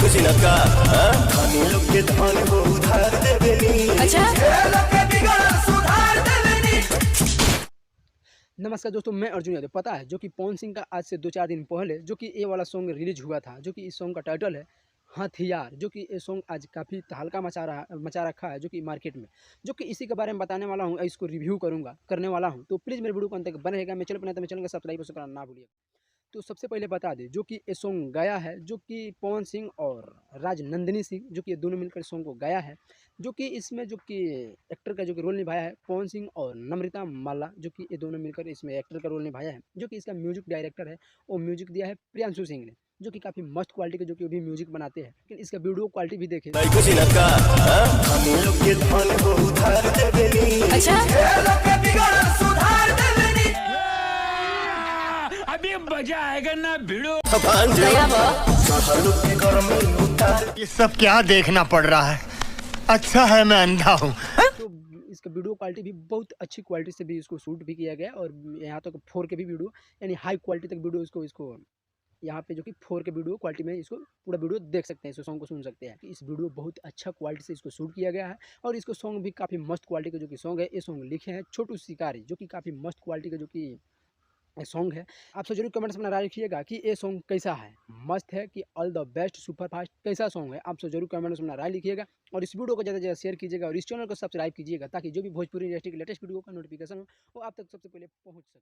नमस्कार दोस्तों, मैं अर्जुन यादव। पता है जो कि पवन सिंह का आज से 2-4 दिन पहले जो कि ये वाला सॉन्ग रिलीज हुआ था, जो कि इस सॉन्ग का टाइटल है हथियार। जो कि ये सॉन्ग आज काफ़ी तहलका मचा रखा है जो कि मार्केट में, जो कि इसी के बारे में बताने वाला हूँ, इसको रिव्यू करने वाला हूँ। तो प्लीज़ मेरे वीडियो को अंत तक बने रहेगा। मैं चैनल पर नया तो मैं चैनल को सब्सक्राइब करना ना भूलिएगा। तो सबसे पहले बता दें जो कि ये सॉन्ग गाया है जो कि पवन सिंह और राजनंदिनी सिंह, जो कि ये दोनों मिलकर सॉन्ग को गाया है। जो कि इसमें जो कि एक्टर का जो कि रोल निभाया है पवन सिंह और नम्रता माला, जो कि ये दोनों मिलकर इसमें एक्टर का रोल निभाया है। जो कि इसका म्यूजिक डायरेक्टर है, वो म्यूजिक दिया है प्रियांशु सिंह ने, जो कि काफ़ी मस्त क्वालिटी के जो कि भी म्यूजिक बनाते हैं। लेकिन इसका वीडियो क्वालिटी भी देखें। अभी मजा आएगा ना भिड़ो। ये सब क्या देखना पड़ रहा है? अच्छा है मैं अंधा हूँ। तो इसका वीडियो क्वालिटी भी बहुत अच्छी क्वालिटी से भी इसको शूट भी किया गया, और यहाँ तक 4K भी वीडियो, यानी हाई क्वालिटी तक वीडियो इसको यहाँ पे जो कि 4K वीडियो क्वालिटी में इसको पूरा वीडियो देख सकते हैं, इस सॉन्ग को सुन सकते हैं। इस वीडियो बहुत अच्छा क्वालिटी से इसको शूट किया गया है, और इसको सॉन्ग भी काफ़ी मस्त क्वालिटी का जो कि सॉन्ग है। ये सॉन्ग लिखे हैं छोटू शिकारी, जो कि काफ़ी मस्त क्वालिटी का जो कि सॉन्ग है। आप सब जरूर कमेंट्स में राय रखिएगा कि ये सॉन्ग कैसा है, मस्त है कि all the best super fast कैसा सॉन्ग है। आप सब जरूर कमेंट्स में राय लिखिएगा, और इस वीडियो को ज़्यादा से ज़्यादा शेयर कीजिएगा, और इस चैनल को सब्सक्राइब कीजिएगा, ताकि जो भी भोजपुरी इंडस्ट्री की लेटेस्ट वीडियो का नोटिफिकेशन हो वो आप तक सबसे पहले पहुँच सके।